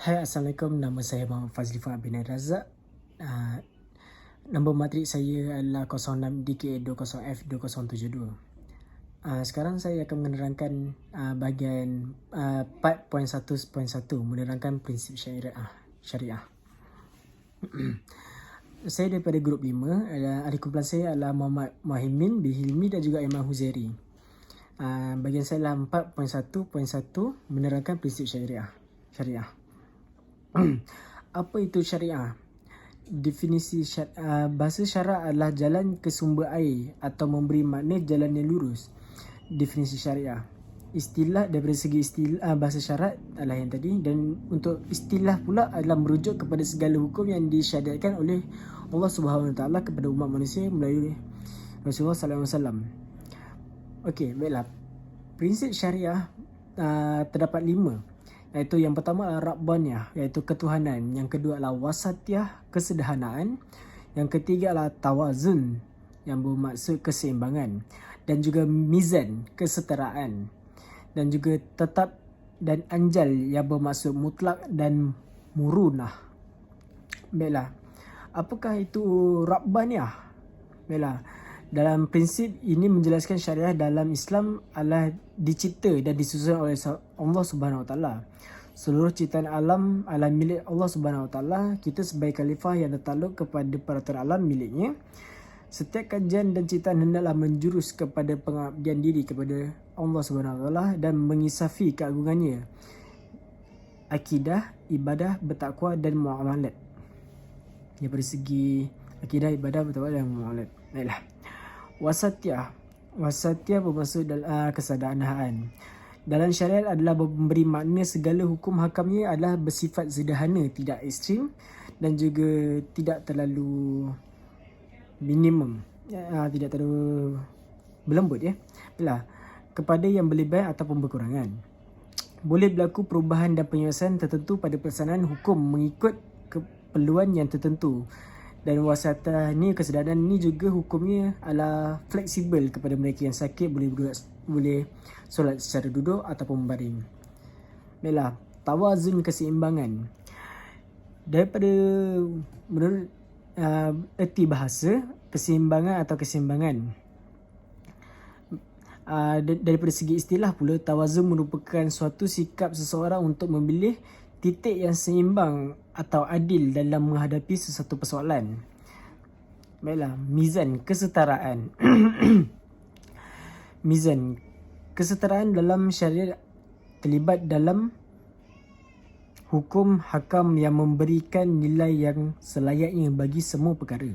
Hai, Assalamualaikum. Nama saya Muhammad Fazli Fuad bin Razak. Uh, Nombor matrik saya adalah 06DKA20F2072. Sekarang saya akan menerangkan bahagian part poin 1.1, menerangkan prinsip syariah. Saya daripada grup 5. Ahli kumpulan saya adalah Muhammad Muhaimin bin Hilmi dan juga Imam Huzairi. Bahagian saya adalah 4.1.1, menerangkan prinsip syariah. Apa itu syariah? Definisi bahasa syarak adalah jalan ke sumber air atau memberi makna jalan yang lurus. Definisi syariah. Istilah daripada segi bahasa syarak adalah yang tadi, dan untuk istilah pula adalah merujuk kepada segala hukum yang disyariatkan oleh Allah Subhanahu Wa Taala kepada umat manusia melalui Rasulullah sallallahu alaihi wasallam. Okey, baiklah. Prinsip syariah terdapat 5. Iaitu yang pertama adalah Rabbaniyah, iaitu ketuhanan. Yang kedua adalah Wasatiyah, kesederhanaan. Yang ketiga adalah Tawazun, yang bermaksud keseimbangan. Dan juga Mizan, kesetaraan. Dan juga Tetap dan Anjal, yang bermaksud mutlak dan murunah. Baiklah, apakah itu Rabbaniyah? Baiklah, dalam prinsip ini menjelaskan syariah dalam Islam adalah dicipta dan disusun oleh Allah Subhanahu Wa Taala. Seluruh ciptaan alam adalah milik Allah Subhanahu Wa Taala. Kita sebagai khalifah yang tertakluk kepada peraturan alam miliknya. Setiap kajian dan ciptaan hendaklah menjurus kepada pengabdian diri kepada Allah Subhanahu Wa Taala dan mengisafi keagungannya. Akidah, ibadah, bertakwa dan muamalat. Daripada segi akidah, ibadah, bertakwa dan muamalat. Baiklah. Wasatiyah bermaksud kesederhanaan. Dalam syariat adalah memberi makna segala hukum hakamnya adalah bersifat sederhana, tidak ekstrim dan juga tidak terlalu minimum, tidak terlalu berlembut Baiklah, kepada yang berlebihan ataupun berkurangan. Boleh berlaku perubahan dan penyelesaian tertentu pada pelaksanaan hukum mengikut keperluan yang tertentu. Dan wasatah ni, kesederhanaan ni juga hukumnya adalah fleksibel kepada mereka yang sakit, boleh solat secara duduk ataupun baring. Baiklah, tawazun, keseimbangan. Daripada menurut erti bahasa, keseimbangan atau keseimbangan. Daripada segi istilah pula, tawazun merupakan suatu sikap seseorang untuk memilih titik yang seimbang atau adil dalam menghadapi sesuatu persoalan. Baiklah, mizan, kesetaraan. Mizan, kesetaraan dalam syariat terlibat dalam hukum hakam yang memberikan nilai yang selayaknya bagi semua perkara.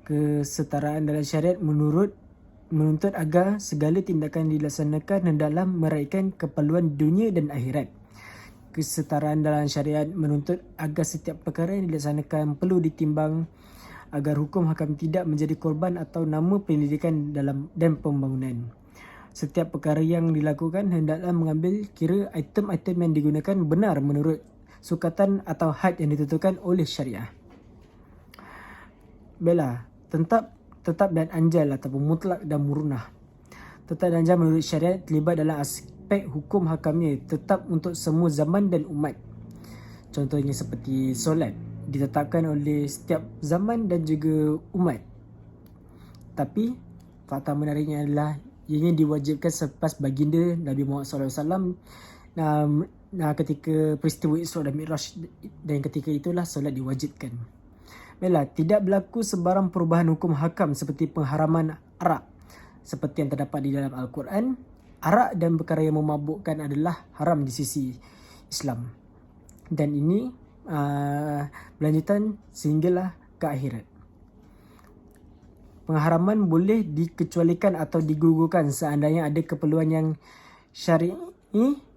Kesetaraan dalam syariat menuntut agar segala tindakan dilaksanakan hendaklah meraihkan keperluan dunia dan akhirat. Kesetaraan dalam syariat menuntut agar setiap perkara yang dilaksanakan perlu ditimbang agar hukum hakam tidak menjadi korban atau nama penyelidikan dan pembangunan. Setiap perkara yang dilakukan hendaklah mengambil kira item-item yang digunakan benar menurut sukatan atau had yang ditentukan oleh syariah. Baiklah, tetap dan anjal ataupun mutlak dan murunah. Tetap dan anjal menurut syariat terlibat dalam aspek hukum hakamnya tetap untuk semua zaman dan umat. Contohnya seperti solat ditetapkan oleh setiap zaman dan juga umat. Tapi fakta menariknya adalah ianya diwajibkan selepas baginda Nabi Muhammad SAW ketika peristiwa Isra dan Mi'raj, dan ketika itulah solat diwajibkan. Baiklah, tidak berlaku sebarang perubahan hukum hakam seperti pengharaman arak seperti yang terdapat di dalam Al-Quran. Arak dan perkara yang memabukkan adalah haram di sisi Islam. Dan ini berlanjutan sehinggalah ke akhirat. Pengharaman boleh dikecualikan atau digugurkan seandainya ada keperluan yang syar'i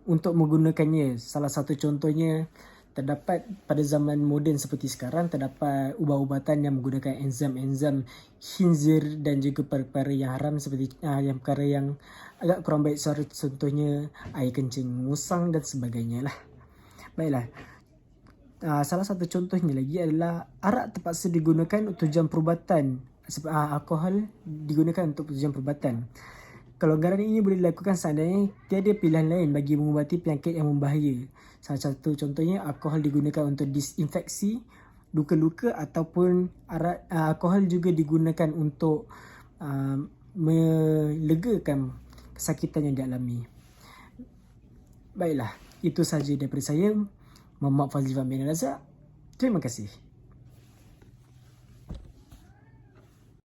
untuk menggunakannya. Salah satu contohnya terdapat pada zaman moden seperti sekarang, terdapat ubat-ubatan yang menggunakan enzim khinzir dan juga perkara yang haram seperti yang perkara yang agak kurang baik, contohnya air kencing musang dan sebagainya lah. Baiklah, salah satu contohnya lagi adalah arak terpaksa digunakan untuk tujuan perubatan. Alkohol digunakan untuk tujuan perubatan. Kelonggaran ini boleh dilakukan seandainya tiada pilihan lain bagi mengubati penyakit yang membahaya. Salah satu contohnya, alkohol digunakan untuk disinfeksi luka-luka ataupun alkohol juga digunakan untuk melegakan kesakitan yang dialami. Baiklah, itu sahaja daripada saya. Muhammad Fazli Fahmi Razak. Terima kasih.